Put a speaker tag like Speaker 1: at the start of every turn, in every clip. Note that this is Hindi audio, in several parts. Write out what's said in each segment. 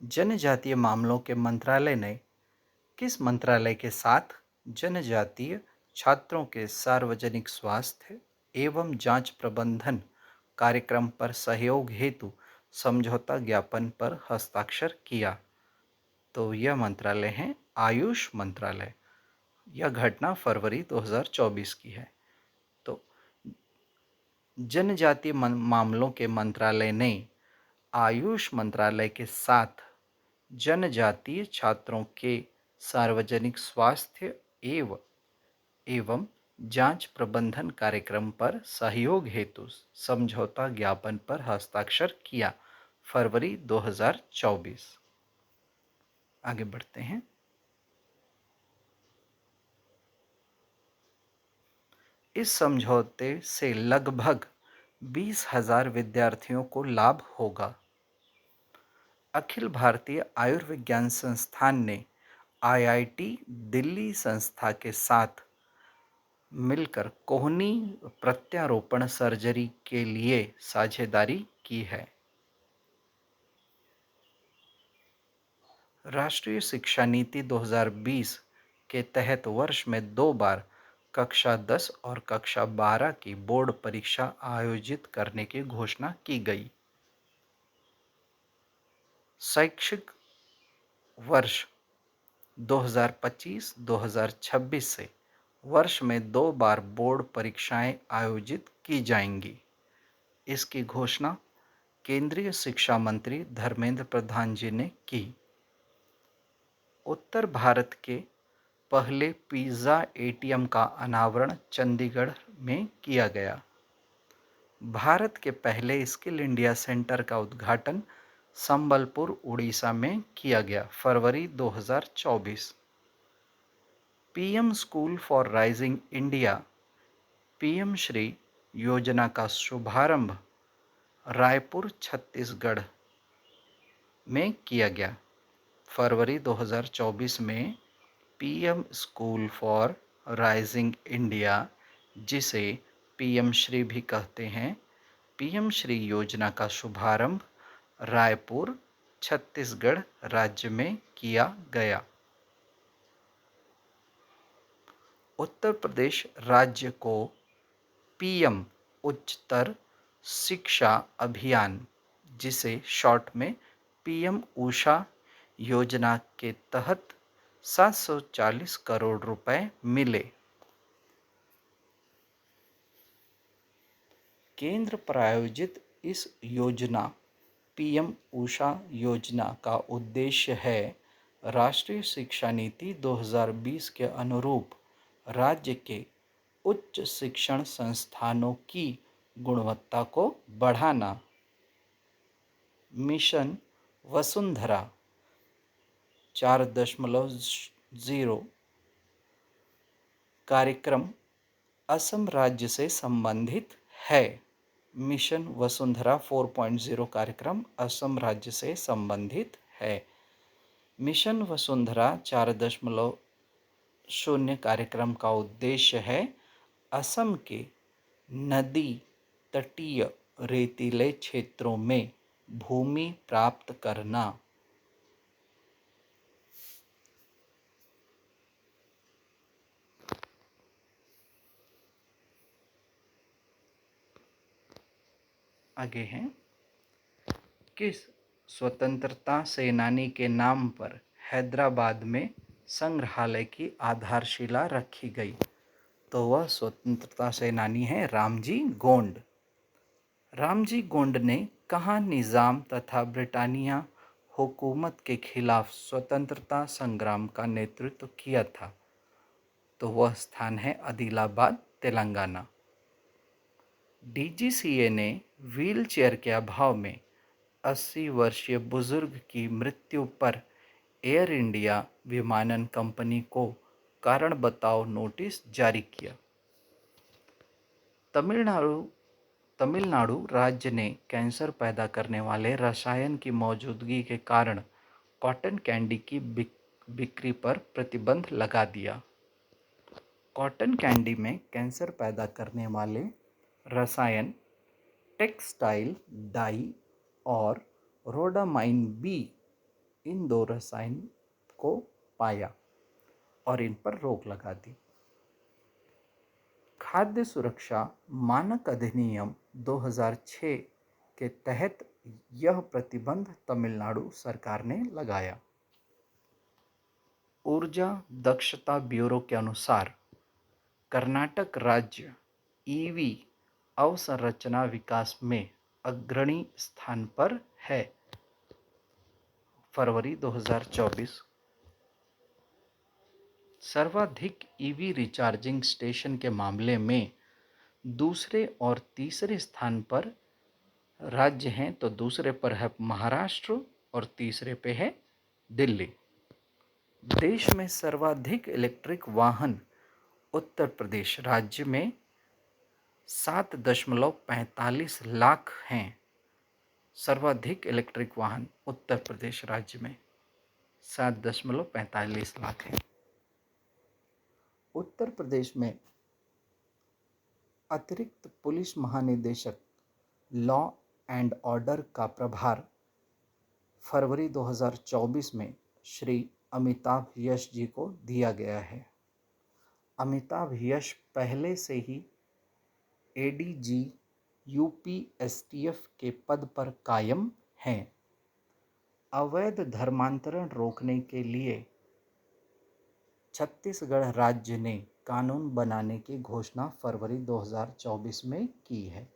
Speaker 1: जनजातीय मामलों के मंत्रालय ने किस मंत्रालय के साथ जनजातीय छात्रों के सार्वजनिक स्वास्थ्य एवं जांच प्रबंधन कार्यक्रम पर सहयोग हेतु समझौता ज्ञापन पर हस्ताक्षर किया? तो यह मंत्रालय है आयुष मंत्रालय। यह घटना फरवरी 2024 की है। तो जनजातीय मामलों के मंत्रालय ने आयुष मंत्रालय के साथ जनजातीय छात्रों के सार्वजनिक स्वास्थ्य एवं जांच प्रबंधन कार्यक्रम पर सहयोग हेतु समझौता ज्ञापन पर हस्ताक्षर किया। फरवरी 2024। आगे बढ़ते हैं। इस समझौते से लगभग 20,000 विद्यार्थियों को लाभ होगा। अखिल भारतीय आयुर्विज्ञान संस्थान ने आईआईटी दिल्ली संस्था के साथ मिलकर कोहनी प्रत्यारोपण सर्जरी के लिए साझेदारी की है। राष्ट्रीय शिक्षा नीति 2020 के तहत वर्ष में 2 बार कक्षा 10 और कक्षा 12 की बोर्ड परीक्षा आयोजित करने की घोषणा की गई। शैक्षिक वर्ष 2025-2026 से वर्ष में 2 बार बोर्ड परीक्षाएं आयोजित की जाएंगी। इसकी घोषणा केंद्रीय शिक्षा मंत्री धर्मेंद्र प्रधान जी ने की। उत्तर भारत के पहले पिज़्ज़ा एटीएम का अनावरण चंडीगढ़ में किया गया। भारत के पहले स्किल इंडिया सेंटर का उद्घाटन संबलपुर, उड़ीसा में किया गया। फरवरी 2024। PM school for rising India PM Shri योजना का शुभारंभ रायपुर, छत्तीसगढ़ में किया गया। फरवरी 2024 में PM school for rising India, जिसे पीएम श्री भी कहते हैं, पीएम श्री योजना का शुभारंभ रायपुर, छत्तीसगढ़ राज्य में किया गया। उत्तर प्रदेश राज्य को पीएम उच्चतर शिक्षा अभियान, जिसे शॉर्ट में पीएम ऊषा योजना के तहत 740 करोड़ रुपए मिले। केंद्र प्रायोजित इस योजना पीएम ऊषा योजना का उद्देश्य है राष्ट्रीय शिक्षा नीति 2020 के अनुरूप राज्य के उच्च शिक्षण संस्थानों की गुणवत्ता को बढ़ाना। मिशन वसुंधरा 4.0 कार्यक्रम असम राज्य से संबंधित है। मिशन वसुंधरा 4.0 कार्यक्रम असम राज्य से संबंधित है। मिशन वसुंधरा 4.0 कार्यक्रम का उद्देश्य है असम के नदी तटीय रेतीले क्षेत्रों में भूमि प्राप्त करना। आगे हैं, किस स्वतंत्रता सेनानी के नाम पर हैदराबाद में संग्रहालय की आधारशिला रखी गई? तो वह स्वतंत्रता सेनानी है रामजी गोंड। रामजी गोंड ने कहाँ निज़ाम तथा ब्रिटानिया हुकूमत के खिलाफ स्वतंत्रता संग्राम का नेतृत्व किया था? तो वह स्थान है आदिलाबाद, तेलंगाना। डीजीसीए ने व्हीलचेयर के अभाव में 80 वर्षीय बुजुर्ग की मृत्यु पर एयर इंडिया विमानन कंपनी को कारण बताओ नोटिस जारी किया। तमिलनाडु राज्य ने कैंसर पैदा करने वाले रसायन की मौजूदगी के कारण कॉटन कैंडी की बिक्री पर प्रतिबंध लगा दिया। कॉटन कैंडी में कैंसर पैदा करने वाले रसायन टेक्सटाइल डाई और रोडामाइन बी इन दो रसायन को पाया और इन पर रोक लगा दी। खाद्य सुरक्षा मानक अधिनियम 2006 के तहत यह प्रतिबंध तमिलनाडु सरकार ने लगाया। ऊर्जा दक्षता ब्यूरो के अनुसार कर्नाटक राज्य ईवी अवसंरचना विकास में अग्रणी स्थान पर है। फरवरी 2024 सर्वाधिक ईवी रिचार्जिंग स्टेशन के मामले में दूसरे और तीसरे स्थान पर राज्य हैं, तो दूसरे पर है महाराष्ट्र और तीसरे पे है दिल्ली। देश में सर्वाधिक इलेक्ट्रिक वाहन उत्तर प्रदेश राज्य में 7.45 लाख हैं। सर्वाधिक इलेक्ट्रिक वाहन उत्तर प्रदेश राज्य में 7.45 लाख हैं। उत्तर प्रदेश में अतिरिक्त पुलिस महानिदेशक लॉ एंड ऑर्डर का प्रभार फरवरी 2024 में श्री अमिताभ यश जी को दिया गया है। अमिताभ यश पहले से ही एडीजी यूपी एसटीएफ के पद पर कायम हैं। अवैध धर्मांतरण रोकने के लिए छत्तीसगढ़ राज्य ने कानून बनाने की घोषणा फरवरी 2024 में की है।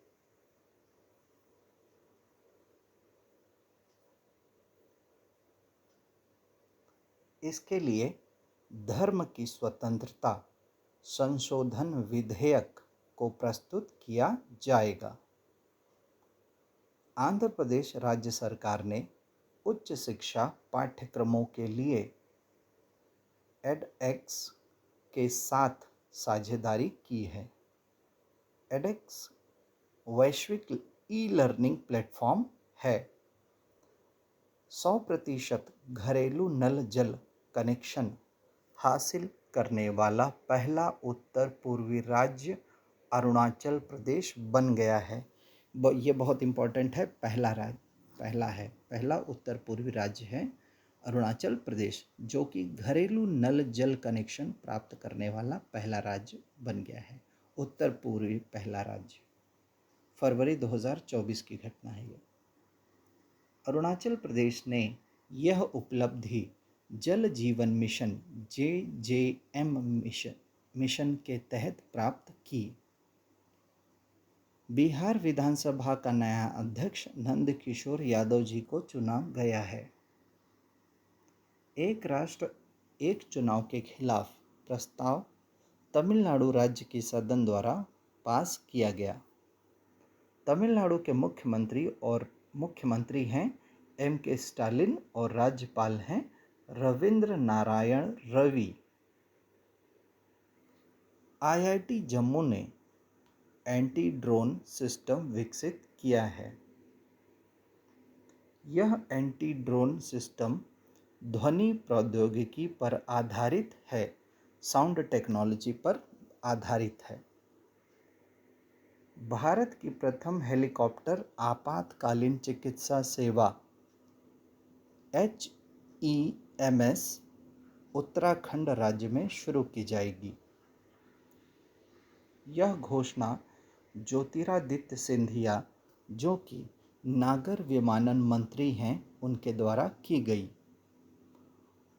Speaker 1: इसके लिए धर्म की स्वतंत्रता संशोधन विधेयक को प्रस्तुत किया जाएगा। आंध्र प्रदेश राज्य सरकार ने उच्च शिक्षा पाठ्यक्रमों के लिए एडएक्स के साथ साझेदारी की है। एडएक्स वैश्विक ई लर्निंग प्लेटफॉर्म है। 100% घरेलू नल जल कनेक्शन हासिल करने वाला पहला उत्तर पूर्वी राज्य अरुणाचल प्रदेश बन गया है। ये बहुत इम्पोर्टेंट है। पहला उत्तर पूर्वी राज्य है अरुणाचल प्रदेश, जो कि घरेलू नल जल कनेक्शन प्राप्त करने वाला पहला राज्य बन गया है। उत्तर पूर्वी पहला राज्य, फरवरी 2024 की घटना है ये। अरुणाचल प्रदेश ने यह उपलब्धि जल जीवन मिशन JJM मिशन के तहत प्राप्त की। बिहार विधानसभा का नया अध्यक्ष नंदकिशोर यादव जी को चुना गया है। एक राष्ट्र एक चुनाव के खिलाफ प्रस्ताव तमिलनाडु राज्य की सदन द्वारा पास किया गया। तमिलनाडु के मुख्यमंत्री हैं MK स्टालिन और राज्यपाल हैं रविंद्र नारायण रवि। IIT जम्मू ने एंटी ड्रोन सिस्टम विकसित किया है। यह एंटी ड्रोन सिस्टम ध्वनि प्रौद्योगिकी पर आधारित है, साउंड टेक्नोलॉजी पर आधारित है। भारत की प्रथम हेलीकॉप्टर आपातकालीन चिकित्सा सेवा HEMS उत्तराखंड राज्य में शुरू की जाएगी। यह घोषणा ज्योतिरादित्य सिंधिया, जो कि नागर विमानन मंत्री हैं, उनके द्वारा की गई।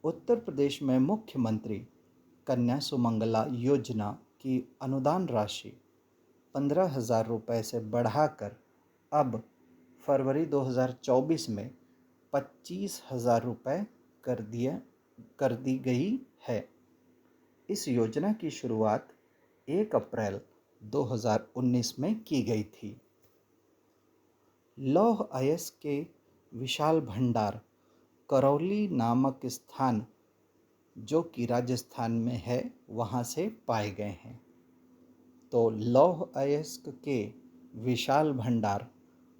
Speaker 1: उत्तर प्रदेश में मुख्यमंत्री कन्या सुमंगला योजना की अनुदान राशि 15,000 रुपये से बढ़ाकर अब फरवरी 2024 में 25,000 रुपये कर दी गई है। इस योजना की शुरुआत 1 अप्रैल 2019 में की गई थी। लौह अयस्क के विशाल भंडार करौली नामक स्थान, जो कि राजस्थान में है, वहाँ से पाए गए हैं। तो लौह अयस्क के विशाल भंडार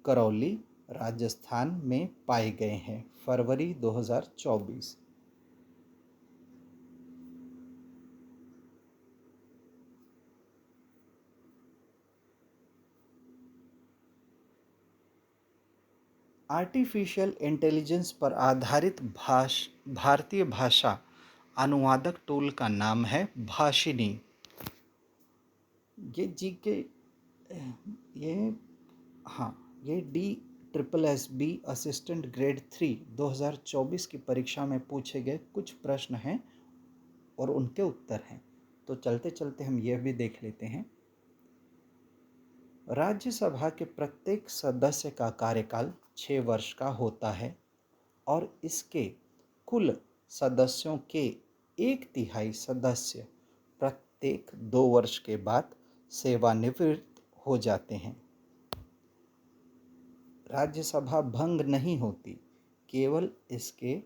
Speaker 1: करौली राजस्थान में पाए गए हैं फरवरी 2024। आर्टिफिशियल इंटेलिजेंस पर आधारित भारतीय भाषा अनुवादक टूल का नाम है भाषिनी। ये जी के ये हाँ ये DSSB असिस्टेंट ग्रेड 3 2024 की परीक्षा में पूछे गए कुछ प्रश्न हैं और उनके उत्तर हैं। तो चलते चलते हम यह भी देख लेते हैं। राज्यसभा के प्रत्येक सदस्य का कार्यकाल 6 वर्ष का होता है और इसके कुल सदस्यों के 1/3 सदस्य प्रत्येक 2 वर्ष के बाद सेवानिवृत्त हो जाते हैं। राज्यसभा भंग नहीं होती, केवल इसके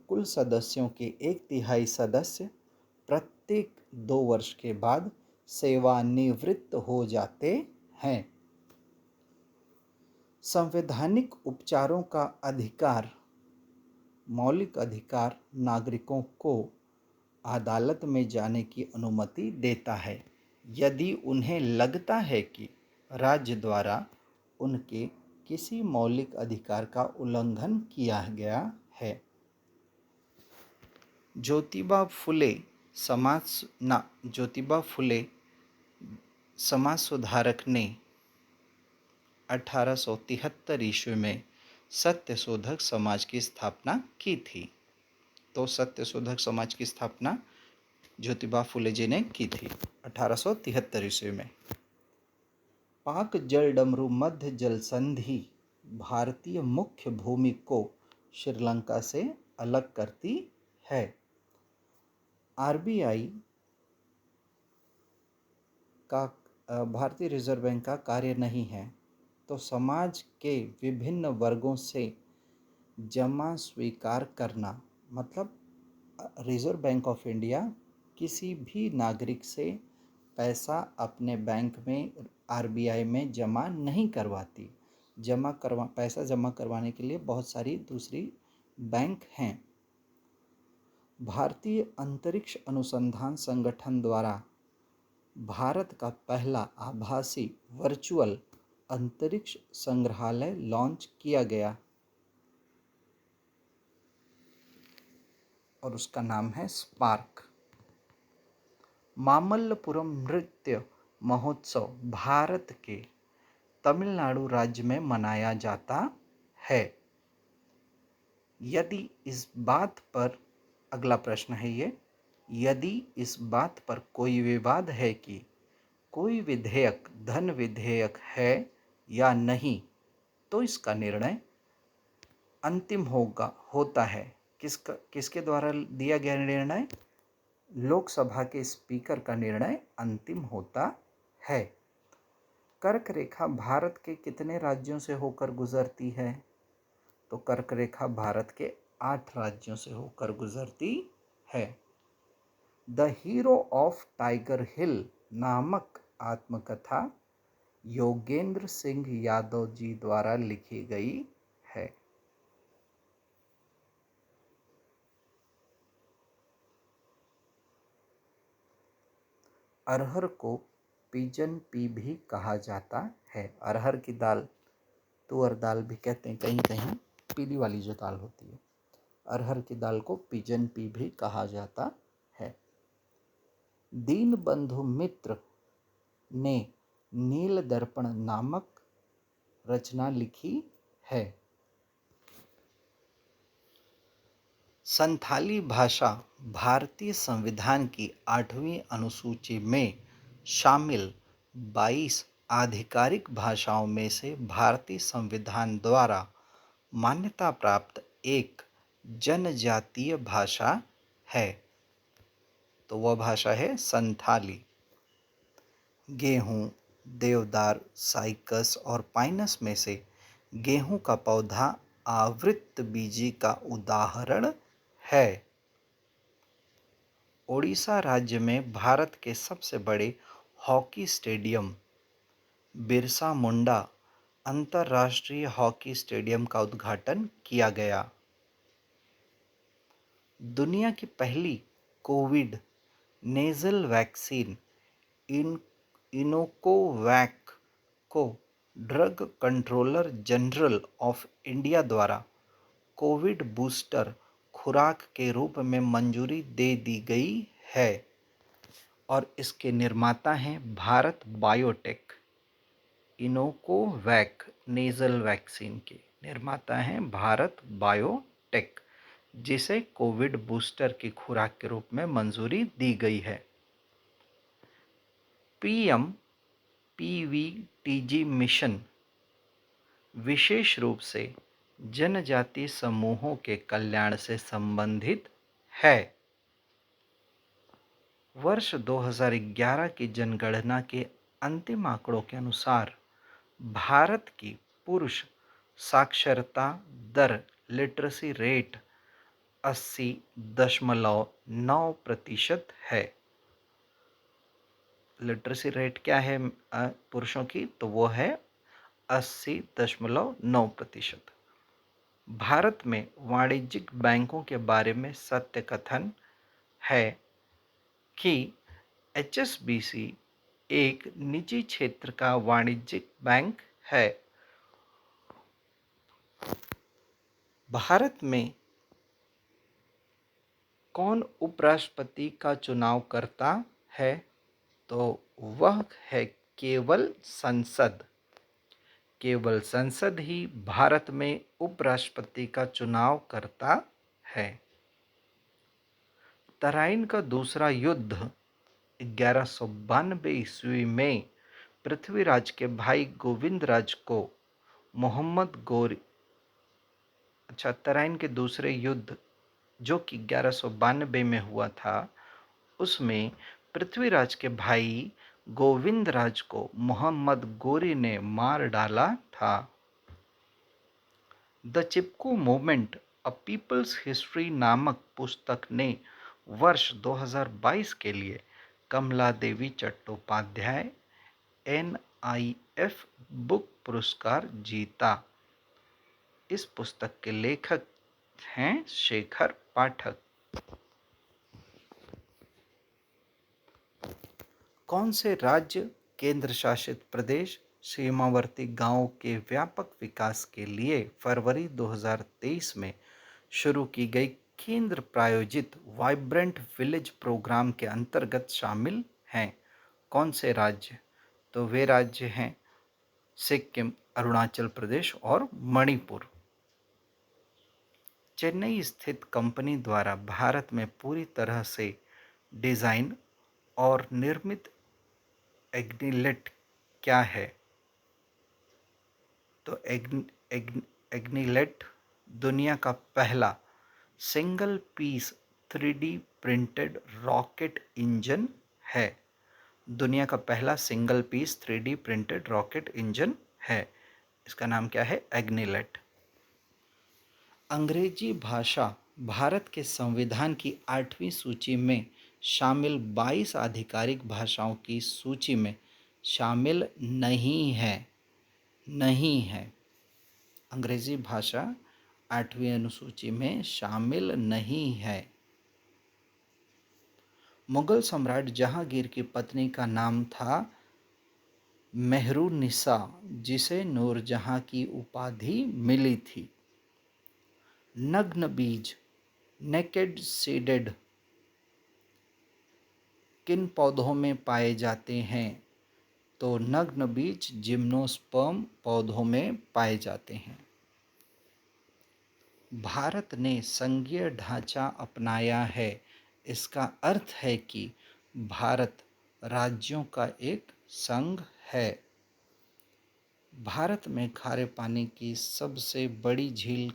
Speaker 1: कुल सदस्यों के 1/3 सदस्य प्रत्येक 2 वर्ष के बाद सेवानिवृत्त हो जाते हैं। संवैधानिक उपचारों का अधिकार मौलिक अधिकार नागरिकों को अदालत में जाने की अनुमति देता है यदि उन्हें लगता है कि राज्य द्वारा उनके किसी मौलिक अधिकार का उल्लंघन किया गया है। ज्योतिबा फुले समाज सुधारक ने 1873 ईस्वी में सत्यशोधक समाज की स्थापना की थी। तो सत्यशोधक समाज की स्थापना ज्योतिबा फुले जी ने की थी 1873 ईस्वी में। पाक जल डमरू मध्य जल संधि भारतीय मुख्य भूमि को श्रीलंका से अलग करती है। RBI का भारतीय रिजर्व बैंक का कार्य नहीं है, तो समाज के विभिन्न वर्गों से जमा स्वीकार करना, मतलब रिजर्व बैंक ऑफ इंडिया किसी भी नागरिक से पैसा अपने बैंक में RBI में जमा नहीं करवाती। पैसा जमा करवाने के लिए बहुत सारी दूसरी बैंक हैं। भारतीय अंतरिक्ष अनुसंधान संगठन द्वारा भारत का पहला आभासी वर्चुअल अंतरिक्ष संग्रहालय लॉन्च किया गया और उसका नाम है स्पार्क। मामल्लपुरम नृत्य महोत्सव भारत के तमिलनाडु राज्य में मनाया जाता है। यदि इस बात पर अगला प्रश्न है यदि इस बात पर कोई विवाद है कि कोई विधेयक धन विधेयक है या नहीं, तो इसका निर्णय अंतिम होता है। किसके द्वारा दिया गया निर्णय? लोकसभा के स्पीकर का निर्णय अंतिम होता है। कर्क रेखा भारत के कितने राज्यों से होकर गुजरती है? तो कर्क रेखा भारत के 8 राज्यों से होकर गुजरती है। द हीरो ऑफ टाइगर हिल नामक आत्मकथा योगेंद्र सिंह यादव जी द्वारा लिखी गई है। अरहर को पिजन पी भी कहा जाता है। अरहर की दाल तुअर दाल भी कहते हैं, कहीं कहीं पीली वाली जो दाल होती है। अरहर की दाल को पिजन पी भी कहा जाता है। दीनबंधु मित्र ने नील दर्पण नामक रचना लिखी है। संथाली भाषा भारतीय संविधान की 8वीं अनुसूची में शामिल 22 आधिकारिक भाषाओं में से भारतीय संविधान द्वारा मान्यता प्राप्त एक जनजातीय भाषा है। तो वह भाषा है संथाली। गेहूं, देवदार, साइकस और पाइनस में से गेहूं का पौधा आवृतबीजी का उदाहरण है। ओडिशा राज्य में भारत के सबसे बड़े हॉकी स्टेडियम बिरसा मुंडा अंतर्राष्ट्रीय हॉकी स्टेडियम का उद्घाटन किया गया। दुनिया की पहली कोविड नेजल वैक्सीन इनोकोवैक को drug controller general of India द्वारा कोविड बूस्टर खुराक के रूप में मंजूरी दे दी गई है और इसके निर्माता हैं भारत बायोटेक। इनोकोवैक नेजल वैक्सीन के निर्माता हैं भारत बायोटेक, जिसे कोविड बूस्टर की खुराक के रूप में मंजूरी दी गई है। पीएम पीवीटीजी मिशन विशेष रूप से जनजातीय समूहों के कल्याण से संबंधित है। वर्ष 2011 की जनगणना के अंतिम आंकड़ों के अनुसार भारत की पुरुष साक्षरता दर लिटरेसी रेट 80.9% है। लिटरेसी रेट क्या है पुरुषों की, तो वो है 80.9%। भारत में वाणिज्यिक बैंकों के बारे में सत्य कथन है कि HSBC एक निजी क्षेत्र का वाणिज्यिक बैंक है। भारत में कौन उपराष्ट्रपति का चुनाव करता है, तो वह है केवल संसद। केवल संसद ही भारत में उपराष्ट्रपति का चुनाव करता है। तराइन का दूसरा युद्ध 1192 ईस्वी में पृथ्वीराज के भाई गोविंदराज को मोहम्मद गोरी तराइन के दूसरे युद्ध जो कि 1192 में हुआ था, उसमें पृथ्वीराज के भाई गोविंदराज को मोहम्मद गोरी ने मार डाला था। The Chipko movement a people's history नामक पुस्तक ने वर्ष 2022 के लिए कमला देवी चट्टोपाध्याय NIF बुक पुरस्कार जीता। इस पुस्तक के लेखक हैं शेखर पाठक। कौन से राज्य केंद्र शासित प्रदेश सीमावर्ती गांवों के व्यापक विकास के लिए फरवरी 2023 में शुरू की गई केंद्र प्रायोजित वाइब्रेंट विलेज प्रोग्राम के अंतर्गत शामिल हैं? कौन से राज्य? तो वे राज्य हैं सिक्किम, अरुणाचल प्रदेश और मणिपुर। चेन्नई स्थित कंपनी द्वारा भारत में पूरी तरह से डिज़ाइन और निर्मित एग्निलेट क्या है? तो एग्निलेट दुनिया का पहला single piece 3D printed rocket engine है। दुनिया का पहला single piece 3D printed rocket engine है। इसका नाम क्या है? एग्निलेट। अंग्रेजी भाषा भारत के संविधान की 8वीं सूची में शामिल 22 आधिकारिक भाषाओं की सूची में शामिल नहीं है। अंग्रेजी भाषा 8वीं अनुसूची में शामिल नहीं है। मुगल सम्राट जहांगीर की पत्नी का नाम था मेहरुन्निसा, जिसे नूरजहां की उपाधि मिली थी। नग्न बीज नेकेड सीडेड किन पौधों में पाए जाते हैं? तो नग्न बीज जिम्नोस्पर्म पौधों में पाए जाते हैं। भारत ने संघीय ढांचा अपनाया है। इसका अर्थ है कि भारत राज्यों का एक संघ है। भारत में खारे पानी की सबसे बड़ी झील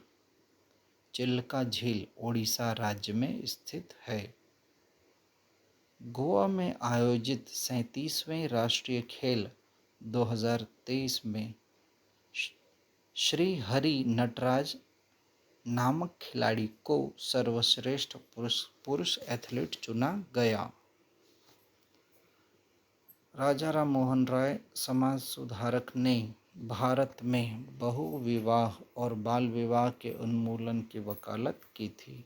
Speaker 1: चिल्का झील ओडिशा राज्य में स्थित है। गोवा में आयोजित 37वें राष्ट्रीय खेल 2023 में श्री हरि नटराज नामक खिलाड़ी को सर्वश्रेष्ठ पुरुष एथलीट चुना गया। राजा राम मोहन राय समाज सुधारक ने भारत में बहु विवाह और बाल विवाह के उन्मूलन की वकालत की थी।